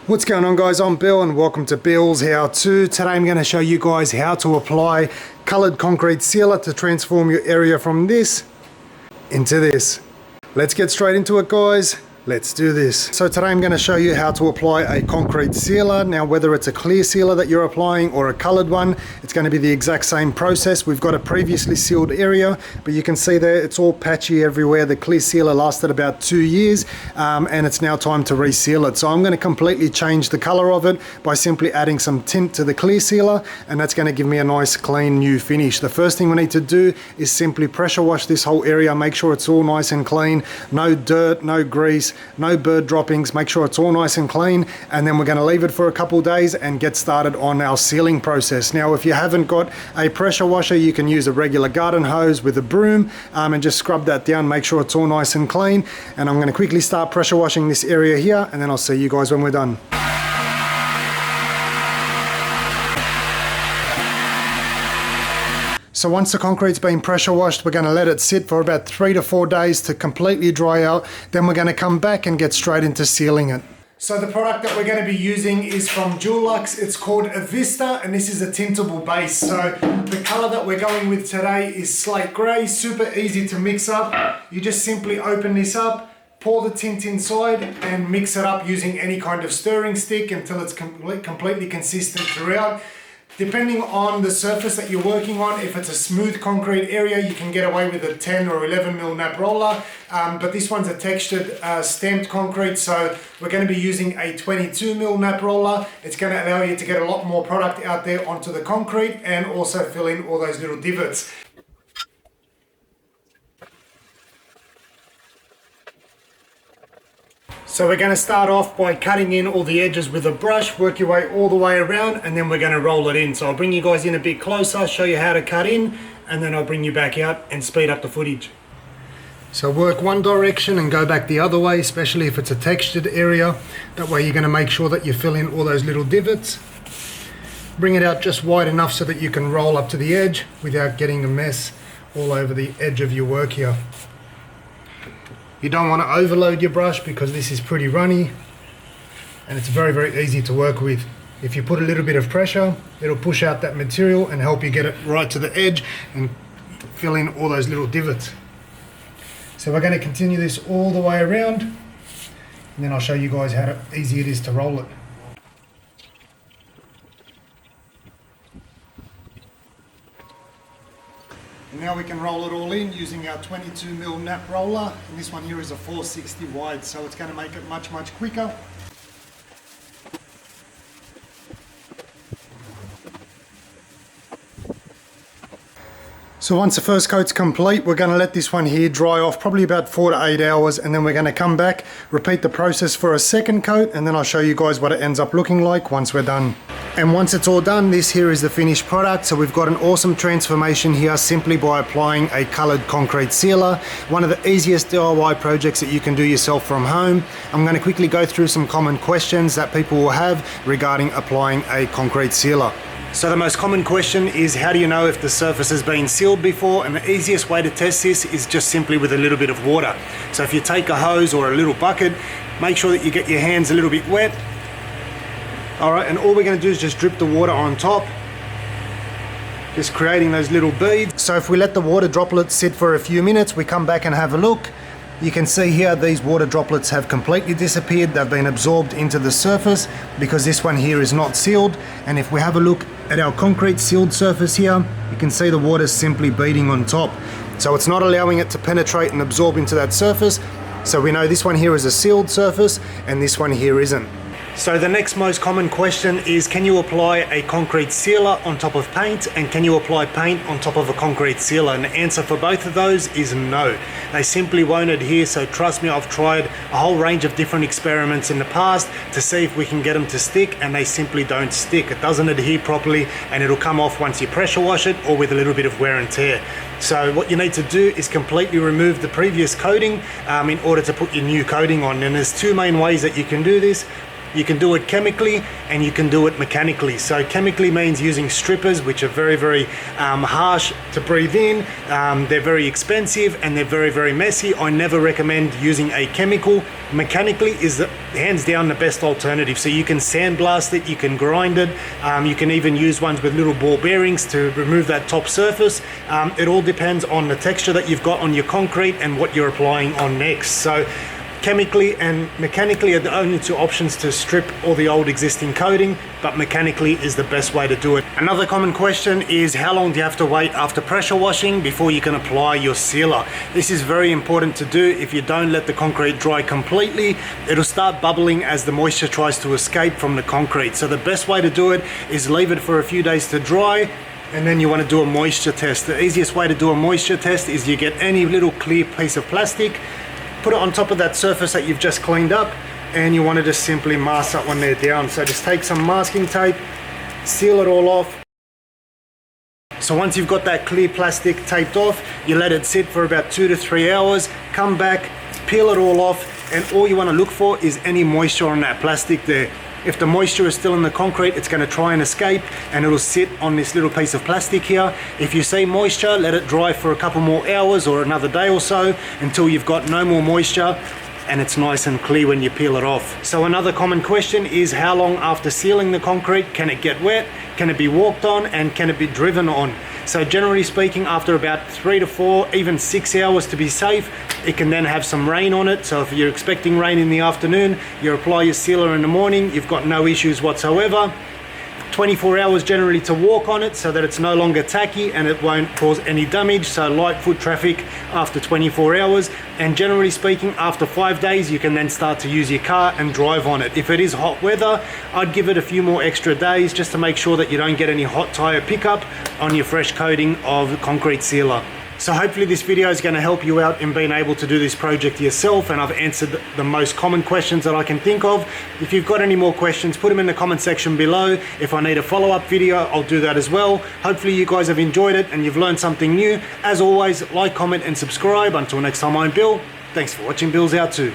What's going on, guys? I'm Bill and welcome to Bill's How To. Today I'm going to show you guys how to apply coloured concrete sealer to transform your area from this into this. Let's get straight into it, guys. Let's do this. So today I'm going to show you how to apply a concrete sealer. Now, whether it's a clear sealer that you're applying or a coloured one, it's going to be the exact same process. We've got a previously sealed area, but you can see there it's all patchy everywhere. The clear sealer lasted about 2 years and it's now time to reseal it. So I'm going to completely change the colour of it by simply adding some tint to the clear sealer, and that's going to give me a nice clean new finish. The first thing we need to do is simply pressure wash this whole area, make sure it's all nice and clean, no dirt, no grease, no bird droppings, make sure it's all nice and clean, and then we're going to leave it for a couple days and get started on our sealing process. Now, if you haven't got a pressure washer, you can use a regular garden hose with a broom and just scrub that down, make sure it's all nice and clean. And I'm going to quickly start pressure washing this area here, and then I'll see you guys when we're done. So once the concrete's been pressure washed, we're going to let it sit for about 3 to 4 days to completely dry out. Then we're going to come back and get straight into sealing it. So the product that we're going to be using is from Dulux. It's called Avista, and this is a tintable base. So the color that we're going with today is slate gray, super easy to mix up. You just simply open this up, pour the tint inside and mix it up using any kind of stirring stick until it's completely consistent throughout. Depending on the surface that you're working on, if it's a smooth concrete area, you can get away with a 10 or 11 mil nap roller, but this one's a textured stamped concrete, so we're going to be using a 22 mil nap roller. It's going to allow you to get a lot more product out there onto the concrete and also fill in all those little divots. So we're going to start off by cutting in all the edges with a brush, work your way all the way around, and then we're going to roll it in. So I'll bring you guys in a bit closer, show you how to cut in, and then I'll bring you back out and speed up the footage. So work one direction and go back the other way, especially if it's a textured area. That way you're going to make sure that you fill in all those little divots. Bring it out just wide enough so that you can roll up to the edge without getting a mess all over the edge of your work here. You don't want to overload your brush because this is pretty runny and it's very, very easy to work with. If you put a little bit of pressure, it'll push out that material and help you get it right to the edge and fill in all those little divots. So we're going to continue this all the way around, and then I'll show you guys how easy it is to roll it. And now we can roll it all in using our 22 mil nap roller, and this one here is a 460 wide, so it's going to make it much, much quicker. So once the first coat's complete, we're going to let this one here dry off probably about 4 to 8 hours, and then we're going to come back, repeat the process for a second coat, and then I'll show you guys what it ends up looking like once we're done. And once it's all done, this here is the finished product. So we've got an awesome transformation here simply by applying a coloured concrete sealer. One of the easiest DIY projects that you can do yourself from home. I'm going to quickly go through some common questions that people will have regarding applying a concrete sealer. So the most common question is, how do you know if the surface has been sealed before? And the easiest way to test this is just simply with a little bit of water. So if you take a hose or a little bucket, make sure that you get your hands a little bit wet. Alright, and all we're going to do is just drip the water on top, just creating those little beads. So if we let the water droplets sit for a few minutes, we come back and have a look. You can see here these water droplets have completely disappeared. They've been absorbed into the surface because this one here is not sealed. And if we have a look at our concrete sealed surface here, you can see the water simply beading on top. So it's not allowing it to penetrate and absorb into that surface. So we know this one here is a sealed surface and this one here isn't. So the next most common question is, can you apply a concrete sealer on top of paint, and can you apply paint on top of a concrete sealer? And the answer for both of those is no. They simply won't adhere, so trust me, I've tried a whole range of different experiments in the past to see if we can get them to stick, and they simply don't stick. It doesn't adhere properly and it'll come off once you pressure wash it or with a little bit of wear and tear. So what you need to do is completely remove the previous coating in order to put your new coating on, and there's two main ways that you can do this. You can do it chemically and you can do it mechanically. So chemically means using strippers, which are very harsh to breathe in. They're very expensive and they're very messy. I never recommend using a chemical. Mechanically is hands down the best alternative. So you can sandblast it, you can grind it, you can even use ones with little ball bearings to remove that top surface. It all depends on the texture that you've got on your concrete and what you're applying on next. So chemically and mechanically are the only two options to strip all the old existing coating, but mechanically is the best way to do it. Another common question is how long do you have to wait after pressure washing before you can apply your sealer? This is very important to do. If you don't let the concrete dry completely, it'll start bubbling as the moisture tries to escape from the concrete. So the best way to do it is leave it for a few days to dry, and then you want to do a moisture test. The easiest way to do a moisture test is you get any little clear piece of plastic, put it on top of that surface that you've just cleaned up, and you want to just simply mask that one there down. So just take some masking tape, seal it all off. So once you've got that clear plastic taped off, you let it sit for about 2 to 3 hours, come back, peel it all off, and all you want to look for is any moisture on that plastic there. If the moisture is still in the concrete, it's going to try and escape and it'll sit on this little piece of plastic here. If you see moisture, let it dry for a couple more hours or another day or so until you've got no more moisture and it's nice and clear when you peel it off. So another common question is how long after sealing the concrete can it get wet, can it be walked on, and can it be driven on? So generally speaking, after about 3 to 4, even 6 hours to be safe, it can then have some rain on it. So if you're expecting rain in the afternoon, you apply your sealer in the morning, you've got no issues whatsoever. 24 hours generally to walk on it so that it's no longer tacky and it won't cause any damage. So light foot traffic after 24 hours. And generally speaking, after 5 days, you can then start to use your car and drive on it. If it is hot weather, I'd give it a few more extra days just to make sure that you don't get any hot tire pickup on your fresh coating of concrete sealer. So hopefully this video is going to help you out in being able to do this project yourself, and I've answered the most common questions that I can think of. If you've got any more questions, put them in the comment section below. If I need a follow-up video, I'll do that as well. Hopefully you guys have enjoyed it and you've learned something new. As always, like, comment and subscribe. Until next time, I'm Bill. Thanks for watching Billshowto.